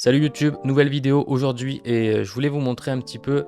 Salut YouTube, nouvelle vidéo aujourd'hui et je voulais vous montrer un petit peu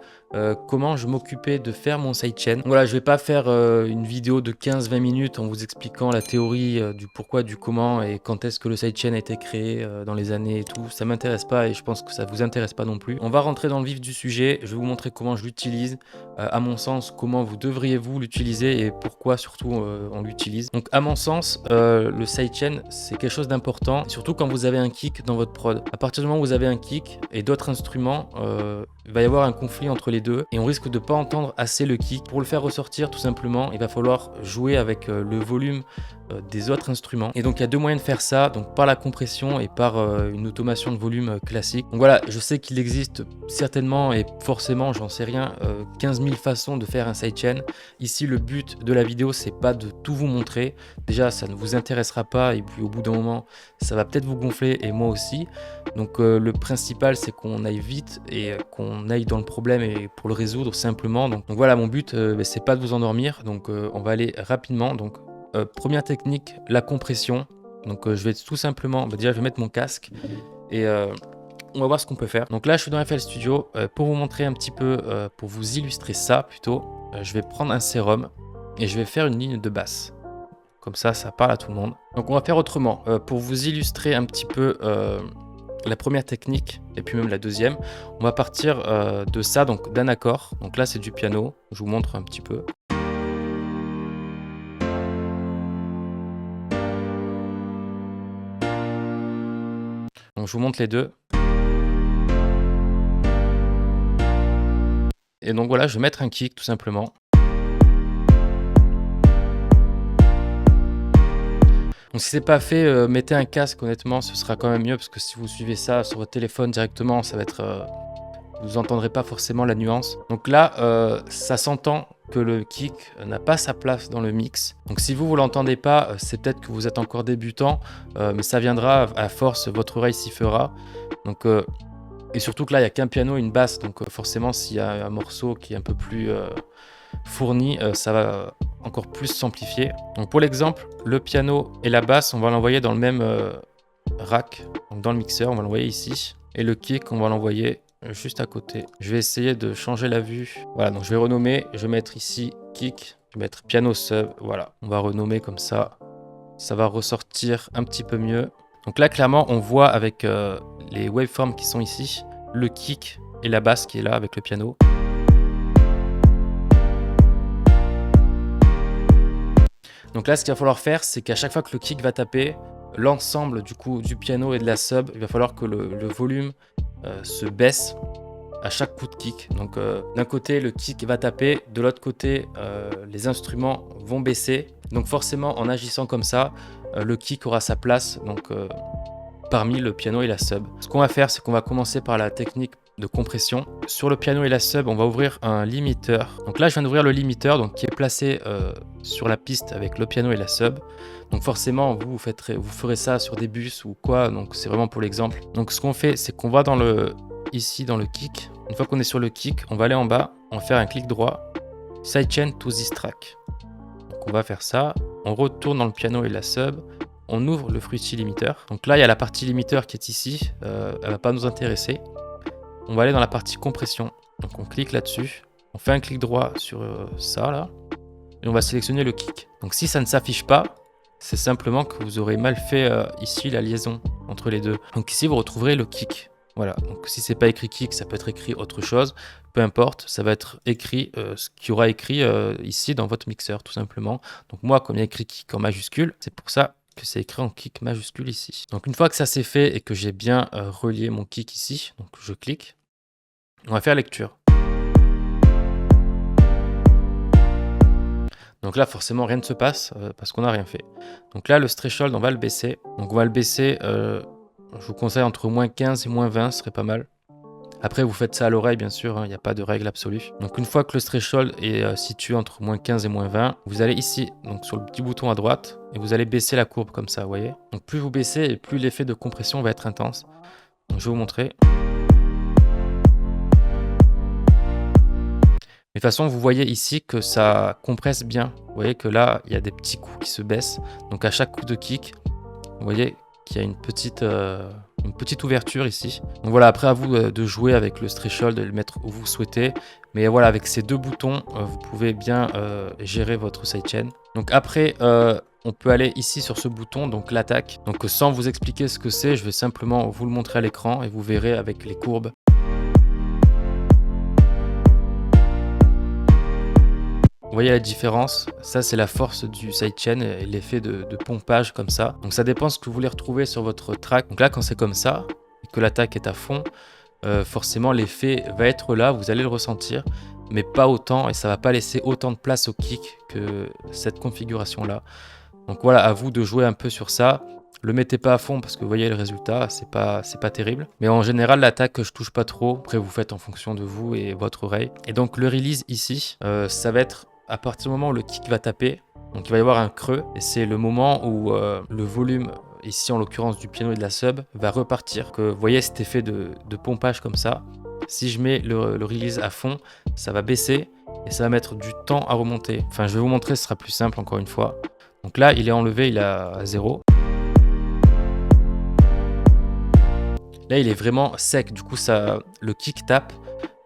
comment je m'occupais de faire mon sidechain. Voilà, je vais pas faire une vidéo de 15-20 minutes en vous expliquant la théorie du pourquoi, du comment et quand est-ce que le sidechain a été créé dans les années et tout. Ça m'intéresse pas et je pense que ça vous intéresse pas non plus. On va rentrer dans le vif du sujet, je vais vous montrer comment je l'utilise, à mon sens, comment vous devriez vous l'utiliser et pourquoi surtout on l'utilise. Donc à mon sens, le sidechain c'est quelque chose d'important, surtout quand vous avez un kick dans votre prod. À partir du moment où vous avez un kick et d'autres instruments, il va y avoir un conflit entre les deux et on risque de ne pas entendre assez le kick. Pour le faire ressortir, tout simplement, il va falloir jouer avec le volume des autres instruments. Et donc il y a deux moyens de faire ça, donc par la compression et par une automation de volume classique. Donc voilà, je sais qu'il existe certainement et forcément, j'en sais rien, 15 000 façons de faire un sidechain. Ici, le but de la vidéo, c'est pas de tout vous montrer. Déjà, ça ne vous intéressera pas et puis au bout d'un moment, ça va peut-être vous gonfler et moi aussi. Donc le principal, c'est qu'on aille vite et qu'on aille dans le problème et pour le résoudre simplement. Donc voilà, mon but, c'est pas de vous endormir. Donc on va aller rapidement. Donc première technique, la compression. Donc je vais tout simplement, déjà je vais mettre mon casque et on va voir ce qu'on peut faire. Donc là je suis dans FL Studio pour vous montrer un petit peu, pour vous illustrer ça plutôt, je vais prendre un sérum et je vais faire une ligne de basse. Comme ça parle à tout le monde. Donc on va faire autrement. Pour vous illustrer un petit peu la première technique et puis même la deuxième, on va partir de ça, donc d'un accord. Donc là c'est du piano, je vous montre un petit peu. Donc je vous montre les deux. Et donc voilà, je vais mettre un kick tout simplement. Donc si c'est pas fait, mettez un casque, honnêtement, ce sera quand même mieux parce que si vous suivez ça sur votre téléphone directement, ça va être... vous entendrez pas forcément la nuance. Donc là, ça s'entend que le kick n'a pas sa place dans le mix. Donc si vous l'entendez pas, c'est peut-être que vous êtes encore débutant, mais ça viendra à force, votre oreille s'y fera. Donc, et surtout que là, il n'y a qu'un piano et une basse. Donc forcément, s'il y a un morceau qui est un peu plus fourni, ça va encore plus s'amplifier. Donc pour l'exemple, le piano et la basse, on va l'envoyer dans le même rack, donc dans le mixeur, on va l'envoyer ici. Et le kick, on va l'envoyer juste à côté. Je vais essayer de changer la vue. Voilà, donc je vais renommer, je vais mettre ici kick, je vais mettre piano sub, voilà. On va renommer comme ça. Ça va ressortir un petit peu mieux. Donc là, clairement, on voit avec les waveforms qui sont ici, le kick et la basse qui est là avec le piano. Donc là, ce qu'il va falloir faire, c'est qu'à chaque fois que le kick va taper, l'ensemble du coup du piano et de la sub, il va falloir que le volume se baisse à chaque coup de kick. Donc d'un côté le kick va taper, de l'autre côté les instruments vont baisser. Donc forcément en agissant comme ça, le kick aura sa place donc parmi le piano et la sub. Ce qu'on va faire, c'est qu'on va commencer par la technique de compression. Sur le piano et la sub, on va ouvrir un limiteur. Donc là, je viens d'ouvrir le limiteur donc, qui est placé sur la piste avec le piano et la sub. Donc forcément, vous ferez ça sur des bus ou quoi. Donc c'est vraiment pour l'exemple. Donc ce qu'on fait, c'est qu'on va ici dans le kick. Une fois qu'on est sur le kick, on va aller en bas, on va faire un clic droit, sidechain to this track. Donc on va faire ça. On retourne dans le piano et la sub. On ouvre le Fruity Limiteur. Donc là, il y a la partie limiteur qui est ici. Elle va pas nous intéresser. On va aller dans la partie compression. Donc on clique là-dessus. On fait un clic droit sur ça là. Et on va sélectionner le kick. Donc si ça ne s'affiche pas, c'est simplement que vous aurez mal fait ici la liaison entre les deux. Donc ici, vous retrouverez le kick. Voilà. Donc si c'est pas écrit kick, ça peut être écrit autre chose. Peu importe, ça va être écrit ce qu'il y aura écrit ici dans votre mixeur tout simplement. Donc moi, comme il y a écrit kick en majuscule, c'est pour ça que c'est écrit en kick majuscule ici. Donc une fois que ça c'est fait et que j'ai bien relié mon kick ici, donc je clique, on va faire lecture. Donc là forcément rien ne se passe parce qu'on n'a rien fait. Donc là le threshold on va le baisser. Donc on va le baisser, je vous conseille entre moins 15 et moins 20, ce serait pas mal. Après vous faites ça à l'oreille bien sûr, il n'y a pas de règle absolue. Donc une fois que le threshold est situé entre moins 15 et moins 20, vous allez ici, donc sur le petit bouton à droite, et vous allez baisser la courbe comme ça, vous voyez. Donc plus vous baissez et plus l'effet de compression va être intense. Donc je vais vous montrer. De toute façon, vous voyez ici que ça compresse bien. Vous voyez que là, il y a des petits coups qui se baissent. Donc à chaque coup de kick, vous voyez qu'il y a une petite une petite ouverture ici. Donc voilà, après à vous de jouer avec le threshold, de le mettre où vous souhaitez. Mais voilà, avec ces deux boutons, vous pouvez bien gérer votre sidechain. Donc après, on peut aller ici sur ce bouton, donc l'attaque. Donc sans vous expliquer ce que c'est, je vais simplement vous le montrer à l'écran et vous verrez avec les courbes. Vous voyez la différence? Ça, c'est la force du sidechain et l'effet de pompage comme ça. Donc ça dépend ce que vous voulez retrouver sur votre track. Donc là, quand c'est comme ça et que l'attaque est à fond, forcément l'effet va être là, vous allez le ressentir, mais pas autant et ça va pas laisser autant de place au kick que cette configuration là. Donc voilà, à vous de jouer un peu sur ça. Le mettez pas à fond parce que vous voyez le résultat, c'est pas terrible. Mais en général, l'attaque, je touche pas trop. Après, vous faites en fonction de vous et votre oreille. Et donc le release ici, ça va être à partir du moment où le kick va taper. Donc il va y avoir un creux et c'est le moment où le volume, ici en l'occurrence du piano et de la sub, va repartir. Que vous voyez cet effet de pompage comme ça. Si je mets le release à fond, ça va baisser et ça va mettre du temps à remonter. Enfin, je vais vous montrer, ce sera plus simple encore une fois. Donc là, il est enlevé, il est à 0. Là, il est vraiment sec. Du coup, ça, le kick tape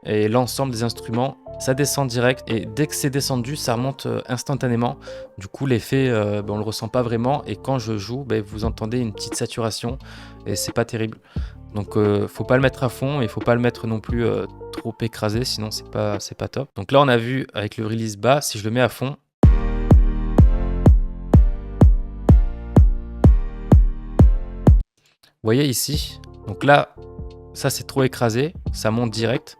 et l'ensemble des instruments, ça descend direct. Et dès que c'est descendu, ça remonte instantanément. Du coup, l'effet, on le ressent pas vraiment. Et quand je joue, vous entendez une petite saturation et c'est pas terrible. Donc, faut pas le mettre à fond et faut pas le mettre non plus trop écrasé, sinon c'est pas top. Donc là, on a vu avec le release bas, si je le mets à fond, vous voyez ici, donc là, ça c'est trop écrasé, ça monte direct.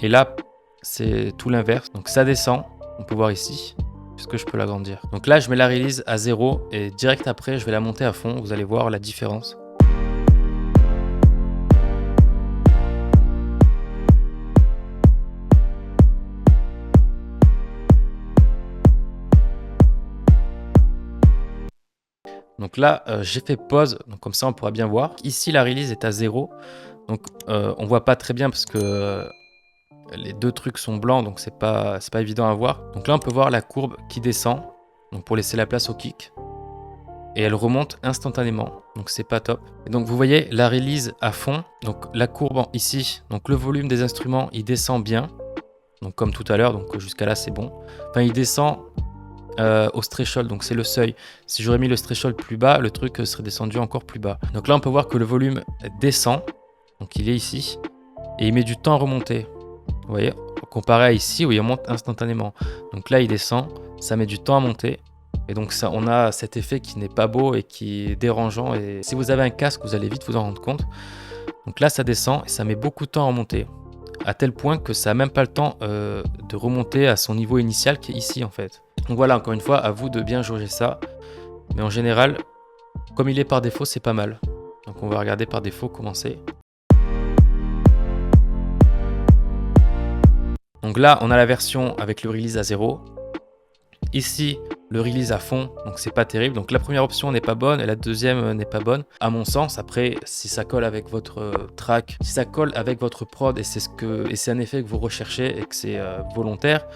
Et là, c'est tout l'inverse. Donc ça descend, on peut voir ici, puisque je peux l'agrandir. Donc là, je mets la release à 0 et direct après, je vais la monter à fond. Vous allez voir la différence. Donc là, j'ai fait pause, donc comme ça on pourra bien voir. Ici, la release est à 0, donc on voit pas très bien parce que les deux trucs sont blancs, donc c'est pas évident à voir. Donc là, on peut voir la courbe qui descend, donc pour laisser la place au kick. Et elle remonte instantanément, donc c'est pas top. Et donc vous voyez la release à fond, donc la courbe ici, donc le volume des instruments, il descend bien. Donc comme tout à l'heure, donc jusqu'à là c'est bon. Enfin, il descend au threshold, donc c'est le seuil. Si j'aurais mis le threshold plus bas, le truc serait descendu encore plus bas. Donc là, on peut voir que le volume descend, donc il est ici, et il met du temps à remonter. Vous voyez, comparé à ici où il monte instantanément. Donc là, il descend, ça met du temps à monter. Et donc ça, on a cet effet qui n'est pas beau et qui est dérangeant. Et si vous avez un casque, vous allez vite vous en rendre compte. Donc là, ça descend et ça met beaucoup de temps à remonter. À tel point que ça n'a même pas le temps de remonter à son niveau initial qui est ici en fait. Donc voilà, encore une fois, à vous de bien jauger ça. Mais en général, comme il est par défaut, c'est pas mal. Donc on va regarder par défaut comment c'est. Donc là, on a la version avec le release à 0. Ici, le release à fond, donc c'est pas terrible. Donc la première option n'est pas bonne et la deuxième n'est pas bonne. À mon sens, après, si ça colle avec votre track, si ça colle avec votre prod et c'est un effet que vous recherchez et que c'est volontaire,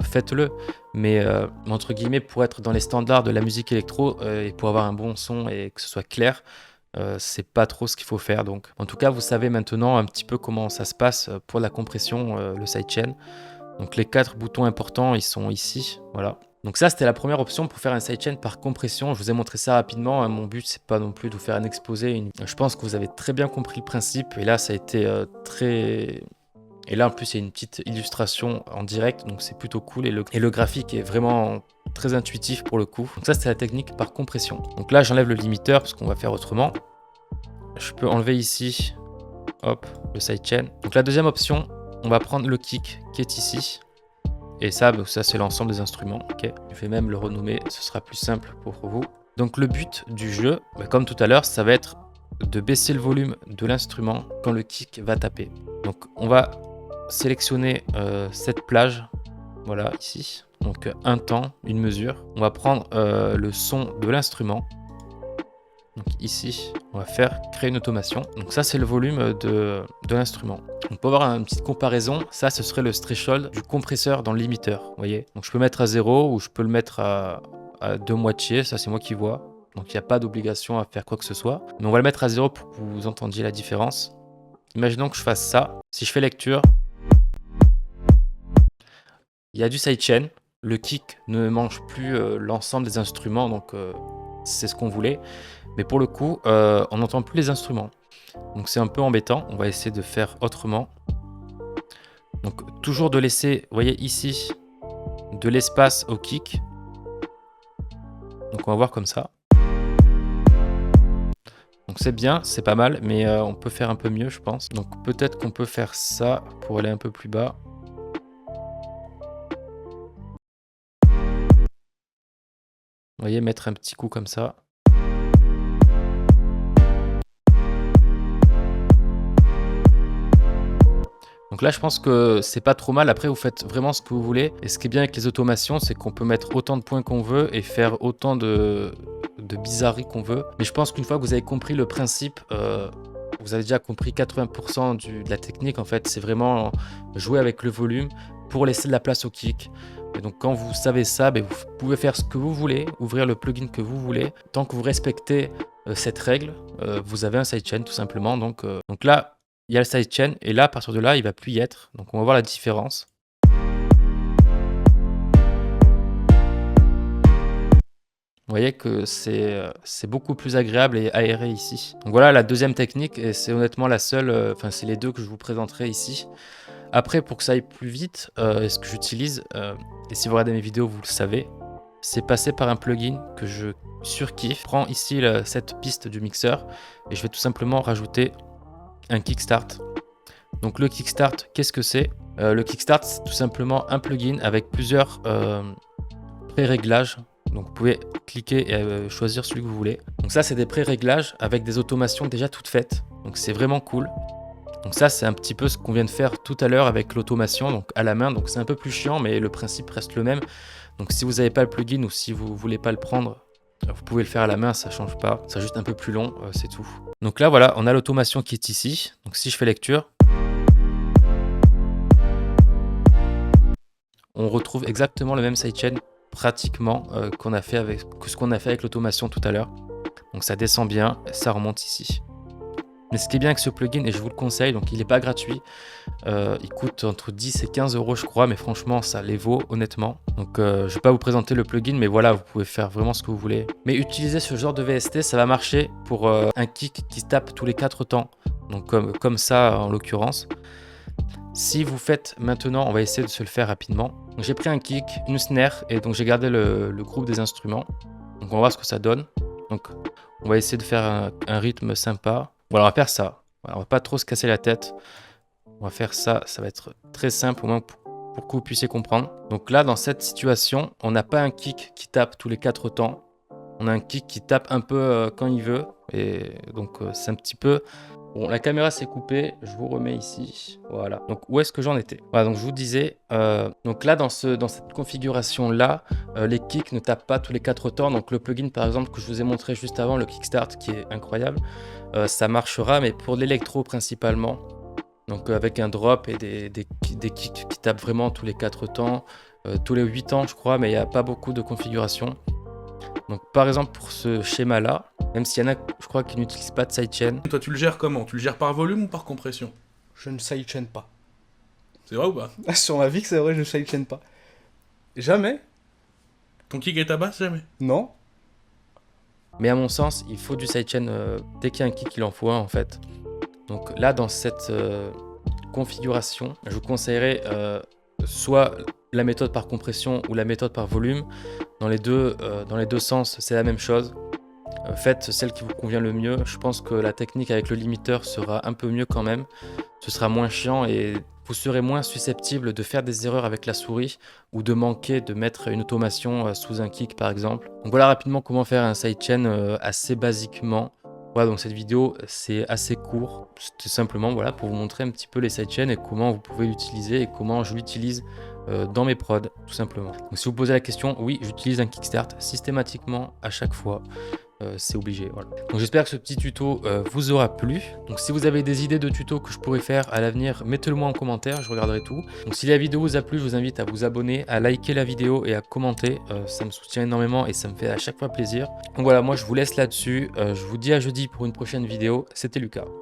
faites-le. Mais entre guillemets, pour être dans les standards de la musique électro et pour avoir un bon son et que ce soit clair, c'est pas trop ce qu'il faut faire. Donc en tout cas, vous savez maintenant un petit peu comment ça se passe pour la compression, le sidechain. Donc les 4 boutons importants, ils sont ici, voilà. Donc ça, c'était la première option pour faire un sidechain par compression. Je vous ai montré ça rapidement, hein. Mon but, c'est pas non plus de vous faire un exposé. Je pense que vous avez très bien compris le principe. Et là, ça a été très... Et là, en plus, il y a une petite illustration en direct, donc c'est plutôt cool. Et le graphique est vraiment très intuitif pour le coup. Donc ça, c'était la technique par compression. Donc là, j'enlève le limiteur parce qu'on va faire autrement. Je peux enlever ici, hop, le sidechain. Donc la deuxième option, on va prendre le kick qui est ici. Et ça c'est l'ensemble des instruments. Okay. Je vais même le renommer, ce sera plus simple pour vous. Donc le but du jeu, comme tout à l'heure, ça va être de baisser le volume de l'instrument quand le kick va taper. Donc on va sélectionner cette plage, voilà ici. Donc un temps, une mesure. On va prendre le son de l'instrument. Donc ici, on va créer une automation. Donc ça, c'est le volume de l'instrument. On peut avoir une petite comparaison. Ça, ce serait le threshold du compresseur dans le limiteur. Vous voyez. Donc je peux mettre à 0 ou je peux le mettre à 2 moitiés. Ça, c'est moi qui vois. Donc il n'y a pas d'obligation à faire quoi que ce soit. Mais on va le mettre à 0 pour que vous entendiez la différence. Imaginons que je fasse ça. Si je fais lecture, il y a du sidechain. Le kick ne mange plus l'ensemble des instruments, donc c'est ce qu'on voulait. Mais pour le coup, on n'entend plus les instruments. Donc c'est un peu embêtant. On va essayer de faire autrement. Donc toujours de laisser, vous voyez ici, de l'espace au kick. Donc on va voir comme ça. Donc c'est bien, c'est pas mal, mais on peut faire un peu mieux, je pense. Donc peut-être qu'on peut faire ça pour aller un peu plus bas. Vous voyez, mettre un petit coup comme ça. Donc là, je pense que c'est pas trop mal. Après, vous faites vraiment ce que vous voulez. Et ce qui est bien avec les automations, c'est qu'on peut mettre autant de points qu'on veut et faire autant de bizarreries qu'on veut. Mais je pense qu'une fois que vous avez compris le principe, vous avez déjà compris 80% de la technique. En fait, c'est vraiment jouer avec le volume pour laisser de la place au kick. Et donc quand vous savez ça, vous pouvez faire ce que vous voulez, ouvrir le plugin que vous voulez. Tant que vous respectez cette règle, vous avez un sidechain tout simplement. Donc là, il y a le sidechain et là, à partir de là, il ne va plus y être. Donc on va voir la différence. Vous voyez que c'est beaucoup plus agréable et aéré ici. Donc voilà la deuxième technique et c'est honnêtement la seule, enfin c'est les deux que je vous présenterai ici. Après, pour que ça aille plus vite, ce que j'utilise, et si vous regardez mes vidéos, vous le savez, c'est passer par un plugin que je surkiffe. Je prends ici cette piste du mixeur et je vais tout simplement rajouter un kickstart. Donc le kickstart, qu'est-ce que c'est? Le kickstart, c'est tout simplement un plugin avec plusieurs pré-réglages. Donc vous pouvez cliquer et choisir celui que vous voulez. Donc ça, c'est des pré-réglages avec des automations déjà toutes faites. Donc c'est vraiment cool. Donc ça, c'est un petit peu ce qu'on vient de faire tout à l'heure avec l'automation, donc à la main. Donc c'est un peu plus chiant, mais le principe reste le même. Donc si vous n'avez pas le plugin ou si vous ne voulez pas le prendre, vous pouvez le faire à la main, ça ne change pas. C'est juste un peu plus long, c'est tout. Donc là, voilà, on a l'automation qui est ici. Donc si je fais lecture, on retrouve exactement le même sidechain pratiquement qu'on a fait avec ce qu'on a fait avec l'automation tout à l'heure. Donc ça descend bien, ça remonte ici. Mais ce qui est bien avec ce plugin, et je vous le conseille, donc il n'est pas gratuit, il coûte entre 10 et 15 euros je crois, mais franchement ça les vaut honnêtement. Donc je ne vais pas vous présenter le plugin, mais voilà, vous pouvez faire vraiment ce que vous voulez. Mais utiliser ce genre de VST, ça va marcher pour un kick qui tape tous les 4 temps, donc comme ça en l'occurrence. Si vous faites maintenant, on va essayer de se le faire rapidement. J'ai pris un kick, une snare, et donc j'ai gardé le groupe des instruments. Donc on va voir ce que ça donne. Donc on va essayer de faire un rythme sympa. Voilà, on va faire ça. Voilà, on va pas trop se casser la tête. On va faire ça, ça va être très simple au moins pour que vous puissiez comprendre. Donc là, dans cette situation, on n'a pas un kick qui tape tous les 4 temps. On a un kick qui tape un peu quand il veut. Et donc c'est un petit peu... Bon, la caméra s'est coupée, je vous remets ici. Voilà. Donc où est-ce que j'en étais? Voilà, donc je vous disais, donc là dans cette configuration-là, les kicks ne tapent pas tous les 4 temps. Donc le plugin par exemple que je vous ai montré juste avant, le Kickstart qui est incroyable, ça marchera, mais pour l'électro principalement. Donc avec un drop et des kicks qui tapent vraiment tous les 4 temps, tous les 8 temps je crois, mais il n'y a pas beaucoup de configurations. Donc par exemple pour ce schéma là, même s'il y en a je crois qui n'utilisent pas de sidechain. Toi, tu le gères comment? Tu le gères par volume ou par compression? Je ne sidechain pas. C'est vrai ou pas? Sur ma vie que c'est vrai, je ne sidechain pas. Jamais? Ton kick est à basse, jamais? Non? Mais à mon sens, il faut du sidechain. Dès qu'il y a un kick, il en faut un en fait. Donc là, dans cette configuration, je vous conseillerais soit la méthode par compression ou la méthode par volume. Dans les deux sens, c'est la même chose. Faites celle qui vous convient le mieux. Je pense que la technique avec le limiteur sera un peu mieux quand même. Ce sera moins chiant et vous serez moins susceptible de faire des erreurs avec la souris ou de manquer de mettre une automation sous un kick par exemple. Donc voilà rapidement comment faire un sidechain assez basiquement. Voilà, donc cette vidéo c'est assez court. C'était simplement voilà, pour vous montrer un petit peu les sidechains et comment vous pouvez l'utiliser et comment je l'utilise dans mes prods tout simplement. Donc si vous posez la question, oui j'utilise un kickstart systématiquement à chaque fois. c'est obligé. Voilà. Donc j'espère que ce petit tuto vous aura plu. Donc si vous avez des idées de tutos que je pourrais faire à l'avenir, mettez-le moi en commentaire, je regarderai tout. Donc si la vidéo vous a plu, je vous invite à vous abonner, à liker la vidéo et à commenter. Ça me soutient énormément et ça me fait à chaque fois plaisir. Donc voilà, moi je vous laisse là-dessus. Je vous dis à jeudi pour une prochaine vidéo. C'était Lucas.